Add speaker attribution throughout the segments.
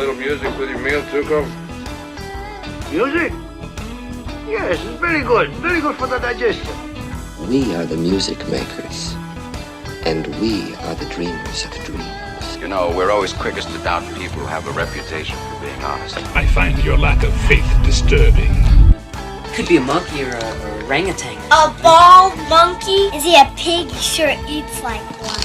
Speaker 1: little music with your meal, Tuco?
Speaker 2: Music? Yes, it's very good. Very good for the digestion.
Speaker 3: We are the music makers, and we are the dreamers of dreams.
Speaker 4: You know, we're always quickest to doubt people who have a reputation for being honest.
Speaker 5: I find your lack of faith disturbing.
Speaker 6: Could be a monkey or a orangutan.
Speaker 7: A bald monkey? Is he a pig? He sure eats like one.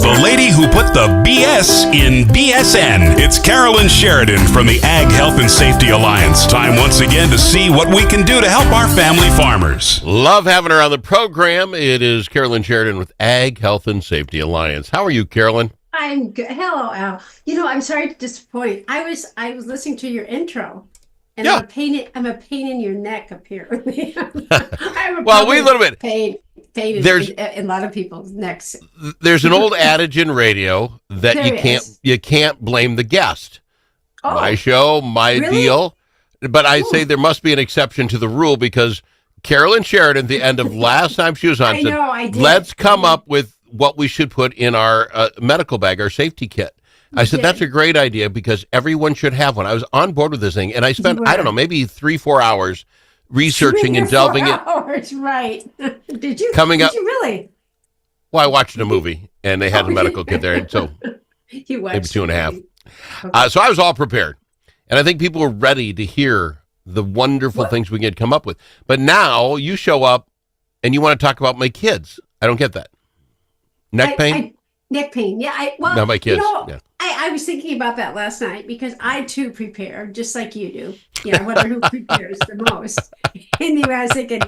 Speaker 5: The lady who put the BS in BSN. It's Carolyn Sheridan from the Ag Health and Safety Alliance. Time once again to see what we can do to help our family farmers.
Speaker 8: Love having her on the program. It is Carolyn Sheridan with Ag Health and Safety Alliance. How are you, Carolyn?
Speaker 9: I'm good. Hello, Al. You know, I'm sorry to disappoint. I was listening to your intro, and
Speaker 8: Yeah.
Speaker 9: I'm a pain in your neck, apparently.
Speaker 8: Well, wait a little bit.
Speaker 9: Pain
Speaker 8: There's-
Speaker 9: in a lot of people's necks.
Speaker 8: There's an old adage in radio that
Speaker 9: There
Speaker 8: you can't blame the guest.
Speaker 9: Oh,
Speaker 8: My show, my
Speaker 9: really?
Speaker 8: deal. But I say there must be an exception to the rule because Carolyn Sheridan, the end of last time she was on,
Speaker 9: I
Speaker 8: said,
Speaker 9: know, I did.
Speaker 8: let's come up with what we should put in our medical bag, our safety kit. I said, that's a great idea because everyone should have one. I was on board with this thing, and I spent, I don't know, maybe 3-4 hours researching and delving in.
Speaker 9: Hours, right. Did you?
Speaker 8: Coming up-
Speaker 9: Did you really?
Speaker 8: Well, I watched a movie, and they had the medical kit there, and so
Speaker 9: You watched
Speaker 8: maybe 2.5.
Speaker 9: the movie.
Speaker 8: So I was all prepared. And I think people were ready to hear the wonderful things we could come up with. But now you show up and you want to talk about my kids. I don't get that. Neck pain?
Speaker 9: Neck pain. Yeah.
Speaker 8: Not my kids.
Speaker 9: You know,
Speaker 8: Yeah.
Speaker 9: I was thinking about that last night because I too prepare just like you do. You know, I wonder who prepares the most. Anyway, I was thinking,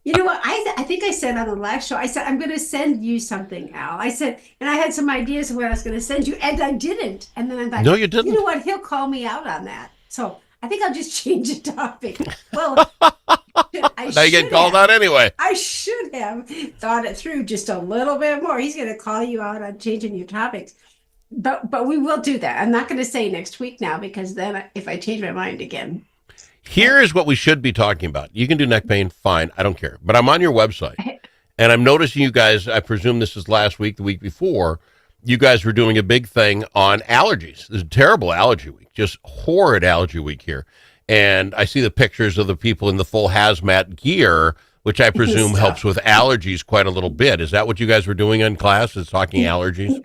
Speaker 9: you know what? I think I said on the last show, I said, I'm going to send you something, Al. I said, and I had some ideas of what I was going to send you, and I didn't. And then I thought,
Speaker 8: No, you didn't.
Speaker 9: You know what? He'll call me out on that. So I think I'll just change the topic. Well,
Speaker 8: Now you get called out anyway.
Speaker 9: I should have thought it through just a little bit more. He's going to call you out on changing your topics. But we will do that. I'm not going to say next week now because then if I change my mind again.
Speaker 8: Here is what we should be talking about. You can do neck pain, fine. I don't care. But I'm on your website, and I'm noticing you guys, I presume this is last week, the week before, you guys were doing a big thing on allergies. This is a terrible allergy week, just horrid allergy week here. And I see the pictures of the people in the full hazmat gear, which I presume helps with allergies quite a little bit. Is that what you guys were doing in class, is talking allergies?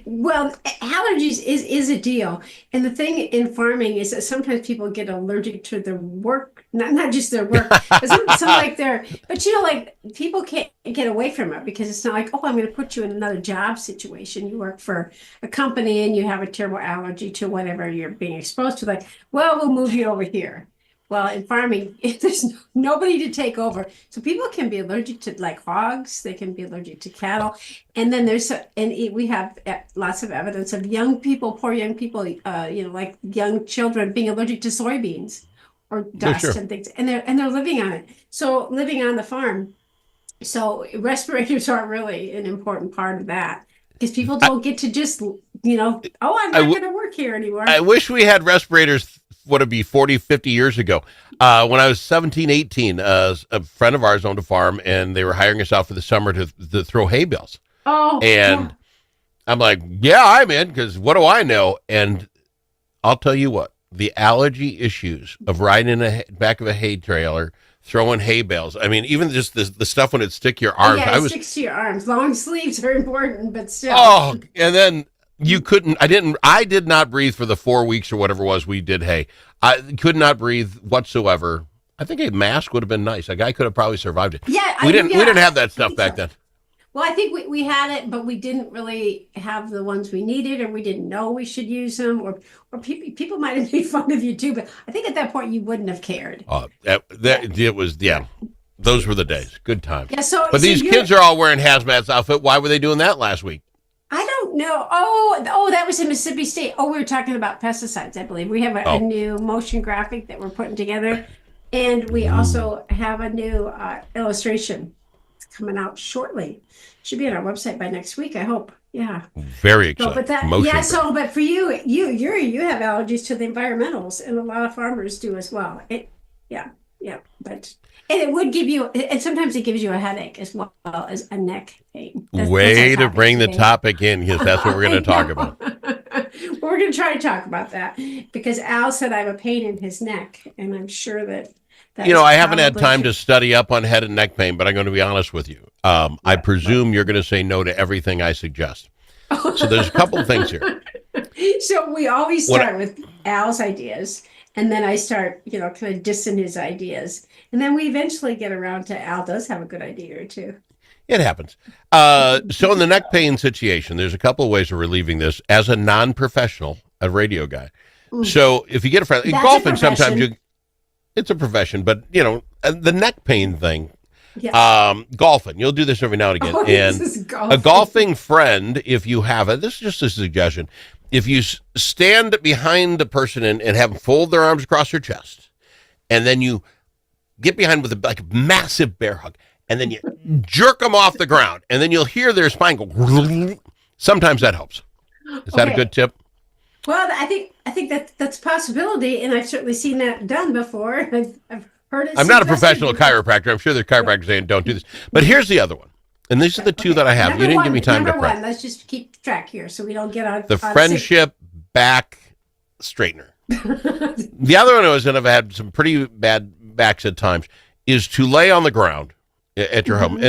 Speaker 9: Well, allergies is a deal. And the thing in farming is that sometimes people get allergic to their work, not just their work, but some like but you know, like people can't get away from it because it's not like, oh, I'm going to put you in another job situation. You work for a company and you have a terrible allergy to whatever you're being exposed to. Like, well, we'll move you over here. Well, in farming, there's nobody to take over. So people can be allergic to like hogs. They can be allergic to cattle. And then we have lots of evidence of young people, poor young people, like young children being allergic to soybeans or dust and things. And they're living on it. So living on the farm. So respirators are really an important part of that. Because people don't get to just, I'm not going to work here anymore.
Speaker 8: I wish we had respirators, what it be, 40, 50 years ago. When I was 17, 18, a friend of ours owned a farm, and they were hiring us out for the summer to throw hay bales.
Speaker 9: Oh,
Speaker 8: and I'm like, yeah, I'm in, because what do I know? And I'll tell you what, the allergy issues of riding in the back of a hay trailer, throwing hay bales. I mean, even just the stuff when it stick to your arms.
Speaker 9: Yeah, it sticks to your arms. Long sleeves are important, but still.
Speaker 8: Oh, and then you couldn't, I did not breathe for the 4 weeks or whatever it was we did hay. I could not breathe whatsoever. I think a mask would have been nice. A guy could have probably survived it.
Speaker 9: Yeah.
Speaker 8: We didn't have that stuff back then.
Speaker 9: Well, I think we had it, but we didn't really have the ones we needed, or we didn't know we should use them, or people might have made fun of you too. But I think at that point you wouldn't have cared.
Speaker 8: It was, those were the days. Good times.
Speaker 9: Yeah.
Speaker 8: But these kids are all wearing hazmat's outfit. Why were they doing that last week?
Speaker 9: I don't know. Oh, that was in Mississippi State. Oh, we were talking about pesticides, I believe. We have a new motion graphic that we're putting together, and we also have a new illustration. It's coming out shortly. Should be on our website by next week, I hope. Yeah.
Speaker 8: Very exciting.
Speaker 9: But for you have allergies to the environmentals, and a lot of farmers do as well. Yeah, but and it would give you, and sometimes it gives you a headache as well as a neck pain.
Speaker 8: Way
Speaker 9: that's our
Speaker 8: to bring
Speaker 9: topic
Speaker 8: the topic in, because that's what we're going to
Speaker 9: I
Speaker 8: talk
Speaker 9: know.
Speaker 8: about.
Speaker 9: We're going to try to talk about that because Al said I have a pain in his neck, and I'm sure that
Speaker 8: You know,
Speaker 9: is
Speaker 8: I haven't had
Speaker 9: probably
Speaker 8: time
Speaker 9: true.
Speaker 8: to study up on head and neck pain, but I'm going to be honest with you. I presume you're going to say no to everything I suggest. So there's a couple of things here.
Speaker 9: So we always
Speaker 8: What
Speaker 9: start with Al's ideas, and then I start, kind of dissing his ideas, and then we eventually get around to Al does have a good idea or two.
Speaker 8: It happens. So in the neck pain situation, there's a couple of ways of relieving this as a non-professional, a radio guy. So if you get a friend,
Speaker 9: That's a
Speaker 8: golfing, sometimes
Speaker 9: profession.
Speaker 8: it's a profession, but the neck pain thing,
Speaker 9: Yeah.
Speaker 8: golfing, you'll do this every now and again.
Speaker 9: Oh,
Speaker 8: And
Speaker 9: this is
Speaker 8: a golfing friend, if you have it, this is just a suggestion. If you stand behind the person and have them fold their arms across their chest, and then you get behind with a massive bear hug, and then you jerk them off the ground, and then you'll hear their spine go. Sometimes that helps. Is that a
Speaker 9: Okay.
Speaker 8: good tip?
Speaker 9: Well, I think that's a possibility, and I've certainly seen that done before. I've heard it.
Speaker 8: I'm not a
Speaker 9: suggested
Speaker 8: professional
Speaker 9: before.
Speaker 8: chiropractor. I'm sure there's chiropractors saying don't do this. But here's the other one. And these are the two that I have.
Speaker 9: Number
Speaker 8: You didn't
Speaker 9: one,
Speaker 8: give me time to
Speaker 9: number
Speaker 8: prep.
Speaker 9: one. Let's just keep track here so we don't get on
Speaker 8: The
Speaker 9: on
Speaker 8: friendship back straightener. The other one is, and I've had some pretty bad backs at times, is to lay on the ground at your home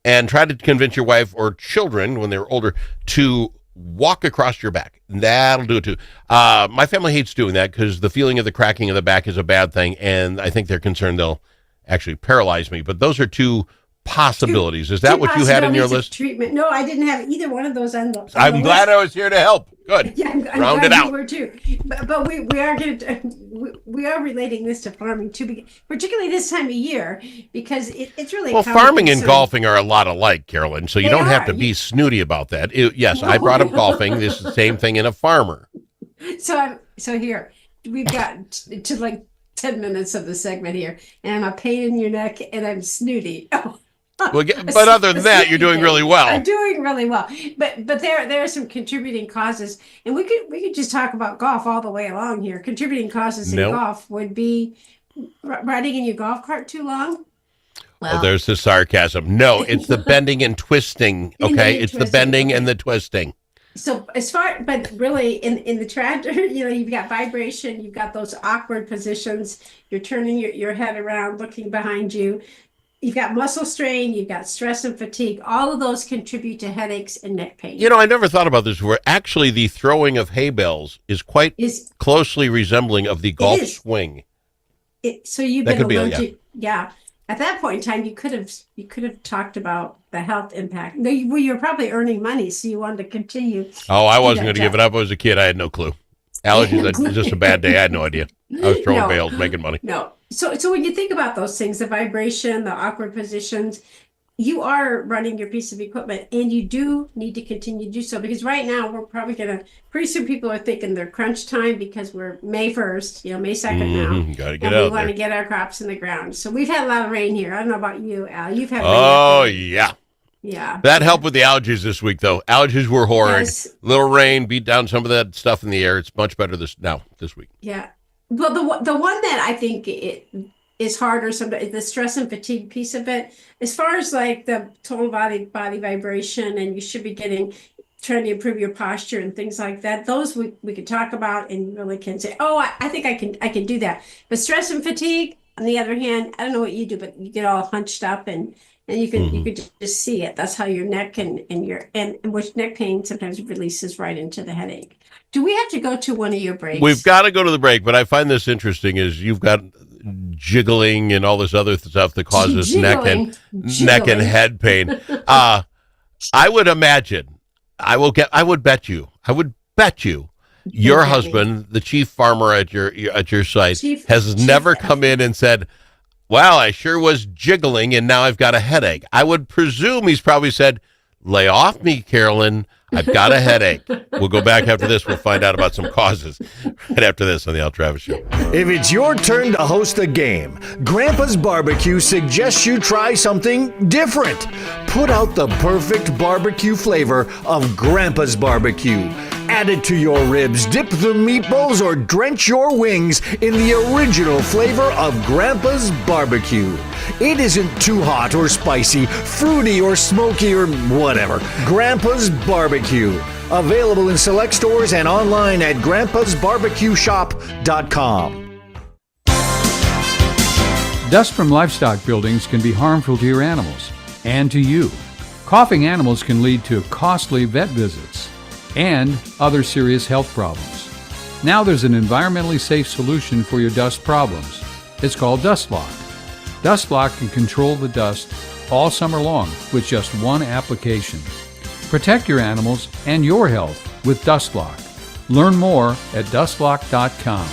Speaker 8: and try to convince your wife or children when they're older to walk across your back. That'll do it too. My family hates doing that because the feeling of the cracking of the back is a bad thing, and I think they're concerned they'll actually paralyze me. But those are two possibilities. Is that
Speaker 9: Two
Speaker 8: what you had in your
Speaker 9: possibilities of
Speaker 8: list?
Speaker 9: Treatment. No, I didn't have either one of those on the.
Speaker 8: I'm glad I was here to help. Good.
Speaker 9: Yeah, I'm
Speaker 8: Round
Speaker 9: glad
Speaker 8: it
Speaker 9: you
Speaker 8: out.
Speaker 9: were too. But we are going to we are relating this to farming too, particularly this time of year because it's really
Speaker 8: Well,
Speaker 9: common
Speaker 8: farming and
Speaker 9: concern.
Speaker 8: golfing are a lot alike, Carolyn, so you
Speaker 9: They
Speaker 8: don't have
Speaker 9: are.
Speaker 8: to be snooty about that. Yes, I brought up golfing. This is the same thing in a farmer.
Speaker 9: So here we've got to like 10 minutes of the segment here, and I'm a pain in your neck, and I'm snooty.
Speaker 8: Well, but other than that, you're doing really well.
Speaker 9: I'm doing really well, but there are some contributing causes, and we could just talk about golf all the way along here. Contributing causes in
Speaker 8: Nope.
Speaker 9: golf would be riding in your golf cart too long.
Speaker 8: Well, there's the sarcasm. No, it's the bending and twisting.
Speaker 9: Bending
Speaker 8: Okay,
Speaker 9: and
Speaker 8: it's the
Speaker 9: twisting,
Speaker 8: bending
Speaker 9: okay.
Speaker 8: and the twisting.
Speaker 9: So but really in the tractor, you've got vibration, you've got those awkward positions. You're turning your head around, looking behind you. You've got muscle strain, you've got stress and fatigue. All of those contribute to headaches and neck pain.
Speaker 8: You know, I never thought about this before. Actually, the throwing of hay bales is quite
Speaker 9: Is
Speaker 8: closely resembling of the golf
Speaker 9: is.
Speaker 8: swing.
Speaker 9: so you've
Speaker 8: That
Speaker 9: been
Speaker 8: could be,
Speaker 9: allergic. Yeah. At that point in time, you could have talked about the health impact. No, you were probably earning money, so you wanted to continue.
Speaker 8: Oh, I
Speaker 9: do
Speaker 8: wasn't
Speaker 9: that
Speaker 8: going to give
Speaker 9: job.
Speaker 8: it up. I was a kid. I had no clue. Allergies, it was just a bad day. I had no idea. I was throwing
Speaker 9: No.
Speaker 8: bales, making money.
Speaker 9: No. So when you think about those things, the vibration, the awkward positions, you are running your piece of equipment, and you do need to continue to do so, because right now we're probably pretty soon people are thinking they're crunch time because we're May 1st, May 2nd now.
Speaker 8: Got to get
Speaker 9: And we
Speaker 8: out
Speaker 9: want
Speaker 8: there.
Speaker 9: to get our crops in the ground. So we've had a lot of rain here. I don't know about you, Al. You've had rain.
Speaker 8: Oh,
Speaker 9: up there.
Speaker 8: yeah.
Speaker 9: Yeah.
Speaker 8: That helped with the allergies this week, though. Allergies were horrid.
Speaker 9: Yes.
Speaker 8: Little rain beat down some of that stuff in the air. It's much better this week.
Speaker 9: Yeah. Well, the one that I think it is harder sometimes, the stress and fatigue piece of it, as far as like the total body vibration, and you should be trying to improve your posture and things like that. Those we could talk about, and you really can say, oh, I think I can do that. But stress and fatigue, on the other hand, I don't know what you do, but you get all hunched up and you could just see it. That's how your neck and which neck pain sometimes releases right into the headache. Do we have to go to one of your breaks?
Speaker 8: We've got to go to the break, but I find this interesting is you've got jiggling and all this other stuff that causes neck and
Speaker 9: Jiggling.
Speaker 8: head pain. I would imagine, I would bet you your
Speaker 9: at me.
Speaker 8: husband, the chief farmer at your site,
Speaker 9: Chief-
Speaker 8: has
Speaker 9: chief
Speaker 8: never
Speaker 9: farmer.
Speaker 8: come in and said, well, I sure was jiggling and now I've got a headache. I would presume he's probably said, lay off me, Carolyn. I've got a headache. We'll go back after this. We'll find out about some causes right after this on the Al Travis Show.
Speaker 10: If it's your turn to host a game, Grandpa's Barbecue suggests you try something different. Put out the perfect barbecue flavor of Grandpa's Barbecue. Add it to your ribs, dip the meatballs, or drench your wings in the original flavor of Grandpa's barbecue. It isn't too hot or spicy, fruity or smoky or whatever. Grandpa's barbecue. Available in select stores and online at grandpasbarbecueshop.com.
Speaker 11: Dust from livestock buildings can be harmful to your animals and to you. Coughing animals can lead to costly vet visits and other serious health problems. Now there's an environmentally safe solution for your dust problems. It's called Dust Lock. Dust Lock can control the dust all summer long with just one application. Protect your animals and your health with Dust Lock. Learn more at dustlock.com.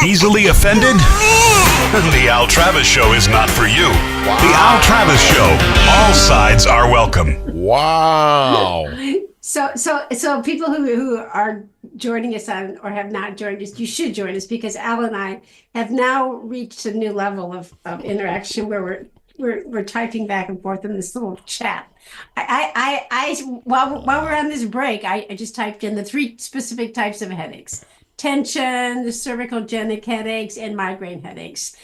Speaker 5: Easily offended? The Al Travis Show is not for you. Wow. The Al Travis Show. All sides are welcome.
Speaker 8: Wow.
Speaker 9: So people who are joining us on or have not joined us, you should join us, because Al and I have now reached a new level of interaction where we're typing back and forth in this little chat. While we're on this break, I just typed in the 3 specific types of headaches: tension, the cervicogenic headaches, and migraine headaches.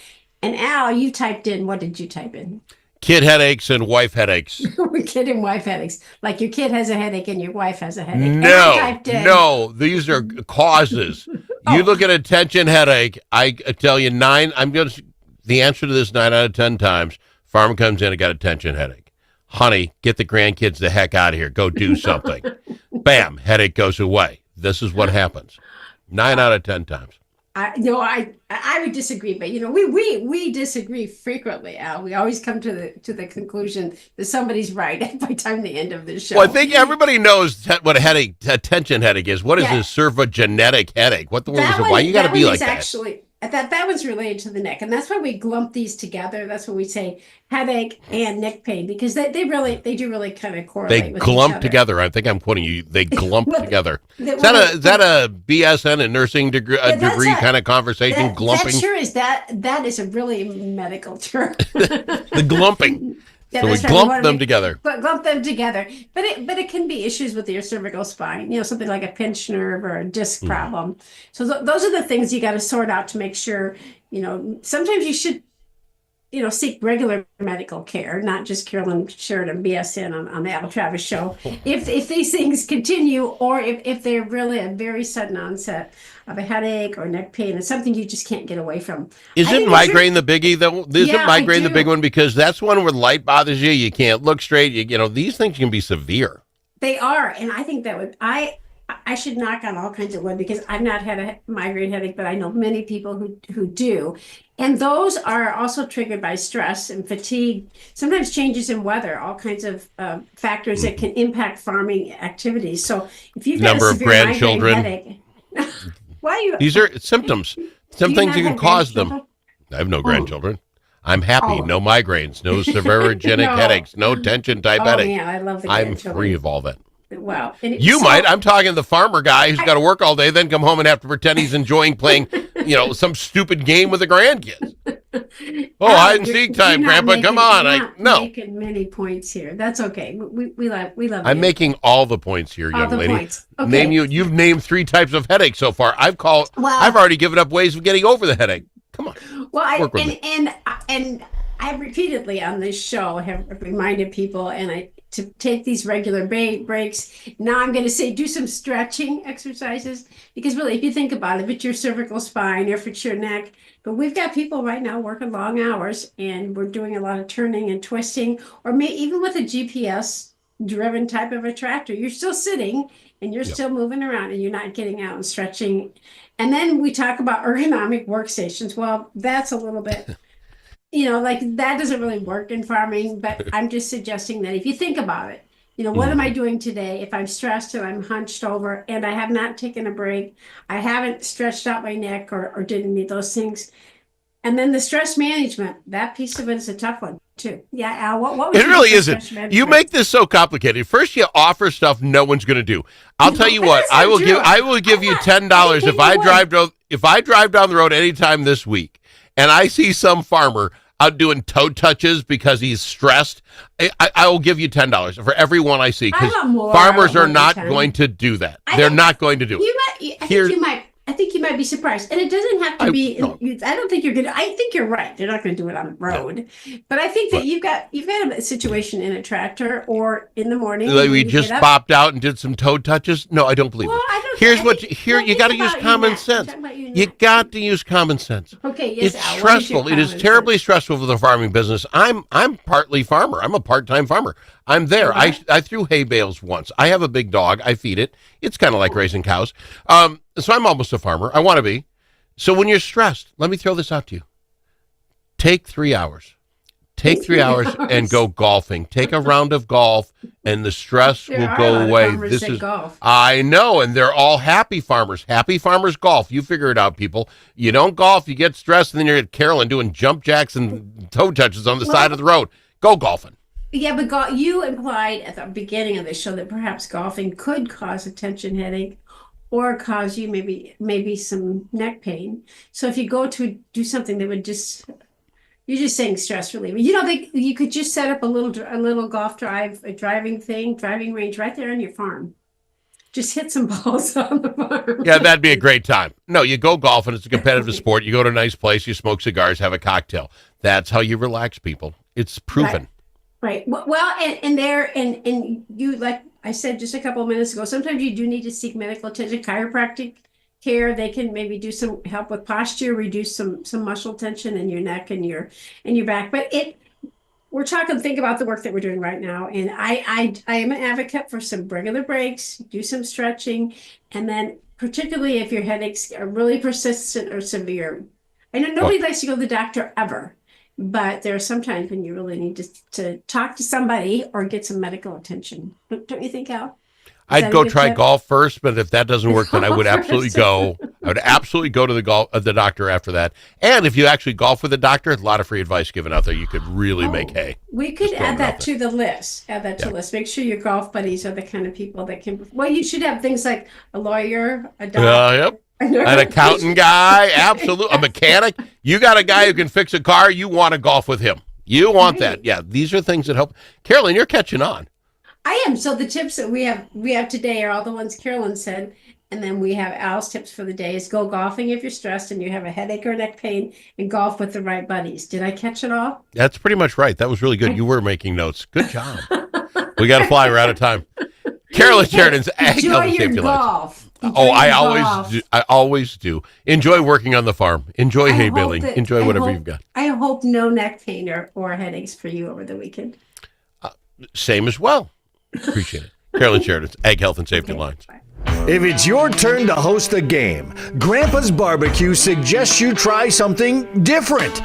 Speaker 9: And Al, you typed in, what did you type in?
Speaker 8: Kid headaches and wife headaches.
Speaker 9: Kid and wife headaches. Like your kid has a headache and your wife has a headache.
Speaker 8: No, these are causes. You look at a tension headache, I tell you the answer to this 9 out of 10 times, farmer comes in and got a tension headache. Honey, get the grandkids the heck out of here. Go do something. Bam, headache goes away. This is what happens. 9 out of 10 times.
Speaker 9: I would disagree, but we disagree frequently, Al. We always come to the conclusion that somebody's right by the time the end of the show.
Speaker 8: Well, I think everybody knows what a tension headache is. What is a cervigenetic headache? What the word is it? Why you got to be like that?
Speaker 9: Actually, that was related to the neck, and that's why we glump these together. That's what we say, headache and neck pain, because they do really kind of correlate.
Speaker 8: They
Speaker 9: with
Speaker 8: glump
Speaker 9: each other.
Speaker 8: together. I think I'm quoting you. They glump together. Is that a BSN and nursing degree kind of conversation? Glumping.
Speaker 9: That sure is. That is a really medical term.
Speaker 8: The glumping.
Speaker 9: Yeah,
Speaker 8: So we
Speaker 9: that's right.
Speaker 8: glump them together.
Speaker 9: Glump them together. But it can be issues with your cervical spine, something like a pinched nerve or a disc problem. So those are the things you got to sort out to make sure, sometimes you should, seek regular medical care, not just Carolyn Sheridan BSN on the Al Travis show. If these things continue, or if they're really a very sudden onset of a headache or neck pain, it's something you just can't get away from.
Speaker 8: Isn't migraine the biggie though? Isn't migraine the big one? Because that's one where light bothers you. You can't look straight. These things can be severe.
Speaker 9: They are, and I think that I should knock on all kinds of wood because I've not had a migraine headache, but I know many people who do. And those are also triggered by stress and fatigue, sometimes changes in weather, all kinds of factors that can impact farming activities. So if you've got
Speaker 8: Number
Speaker 9: a
Speaker 8: of
Speaker 9: severe
Speaker 8: grandchildren.
Speaker 9: migraine headache, why are you?
Speaker 8: These are symptoms. Some things you can cause them. I have no grandchildren. I'm happy. No migraines, no severogenic headaches, no tension type headache.
Speaker 9: Man, I love the
Speaker 8: I'm
Speaker 9: grandchildren.
Speaker 8: free of all that.
Speaker 9: Wow.
Speaker 8: You might. I'm talking the farmer guy who's got to work all day, then come home and have to pretend he's enjoying playing, some stupid game with the grandkids. Hide and seek time, Grandpa. Come on. No.
Speaker 9: Making many points here. That's okay. We love.
Speaker 8: I'm making all the points here, young lady.
Speaker 9: Points. Okay.
Speaker 8: You've named 3 types of headaches so far. I've already given up ways of getting over the headache. Come on.
Speaker 9: Well, and I repeatedly on this show have reminded people to take these regular breaks. Now I'm going to say do some stretching exercises because really, if you think about it, if it's your cervical spine or if it's your neck, but we've got people right now working long hours and we're doing a lot of turning and twisting, or even with a GPS driven type of a tractor, you're still sitting and you're still moving around and you're not getting out and stretching. And then we talk about ergonomic workstations. Well, that's a little bit... that doesn't really work in farming, but I'm just suggesting that if you think about it, what am I doing today? If I'm stressed and I'm hunched over and I have not taken a break, I haven't stretched out my neck or did any of those things. And then the stress management, that piece of it is a tough one too. Yeah, Al, what was
Speaker 8: it really isn't. You make this so complicated. First, you offer stuff no one's going to do. I'll tell you what. I will give you $10 if I drive down the road anytime this week. And I see some farmer out doing toe touches because he's stressed, I will give you $10 for every one I see because farmers are not going to do that. They're not going to do it.
Speaker 9: I think you might be surprised, and it doesn't have to be. I don't think you're gonna. I think you're right. They're not going to do it on the road, but I think that you've got a situation in a tractor or in the morning.
Speaker 8: Like we just popped out and did some toe touches. No, I don't believe it. You got to use common sense. You got to use common sense.
Speaker 9: Okay, yes,
Speaker 8: it's stressful. It is terribly stressful for the farming business. I'm partly farmer. I'm a part-time farmer. I'm there. I threw hay bales once. I have a big dog. I feed it. It's kind of like raising cows. So I'm almost a farmer. I want to be. So when you're stressed, let me throw this out to you. Take 3 hours. Take 3 hours and go golfing. Take a round of golf, and the stress will go away. This is golf. I know, and they're all happy farmers. Happy farmers golf. You figure it out, people. You don't golf, you get stressed, and then you're at Carolyn doing jump jacks and toe touches on the side of the road. Go golfing.
Speaker 9: Yeah, but you implied at the beginning of the show that perhaps golfing could cause a tension headache or cause you maybe some neck pain. So if you go to do something that would you're just saying stress reliever. You don't think you could just set up a little golf driving range right there on your farm? Just hit some balls on the farm.
Speaker 8: Yeah, that'd be a great time. No, you go golfing. It's a competitive sport. You go to a nice place. You smoke cigars, have a cocktail. That's how you relax, people. It's proven.
Speaker 9: Right. Well, and you, like I said just a couple of minutes ago, sometimes you do need to seek medical attention, chiropractic care. They can maybe do some help with posture, reduce some muscle tension in your neck and your back. But think about the work that we're doing right now. And I am an advocate for some regular breaks, do some stretching, and then particularly if your headaches are really persistent or severe. I know nobody likes to go to the doctor ever. But there are some times when you really need to talk to somebody or get some medical attention. Don't you think, Al?
Speaker 8: I'd go try golf first, but if that doesn't work, then I would absolutely go. I would absolutely go to the doctor after that. And if you actually golf with a doctor, a lot of free advice given out there. You could really make hay.
Speaker 9: We could add that to the list. The list. Make sure your golf buddies are the kind of people that can. Well, you should have things like a lawyer, a doctor.
Speaker 8: Yep. An accountant guy, absolutely. A mechanic. You got a guy who can fix a car. You want to golf with him. You want that. Yeah, these are things that help. Carolyn, you're catching on.
Speaker 9: I am. So the tips that we have today are all the ones Carolyn said. And then we have Al's tips for the day is go golfing if you're stressed and you have a headache or neck pain, and golf with the right buddies. Did I catch it all?
Speaker 8: That's pretty much right. That was really good. You were making notes. Good job. We got to fly. We're out of time. Carolyn Sheridan's Ag
Speaker 9: Enjoy
Speaker 8: Health and
Speaker 9: your
Speaker 8: Safety
Speaker 9: golf.
Speaker 8: Lines.
Speaker 9: Enjoy
Speaker 8: I
Speaker 9: your
Speaker 8: always
Speaker 9: golf.
Speaker 8: do. I always do. Enjoy working on the farm. Enjoy hay baling. Enjoy whatever you've got.
Speaker 9: I hope no neck pain or headaches for you over the weekend.
Speaker 8: Same as well. Appreciate it. Carolyn Sheridan's Ag Health and Safety Lines.
Speaker 9: Bye.
Speaker 10: If it's your turn to host a game, Grandpa's Barbecue suggests you try something different.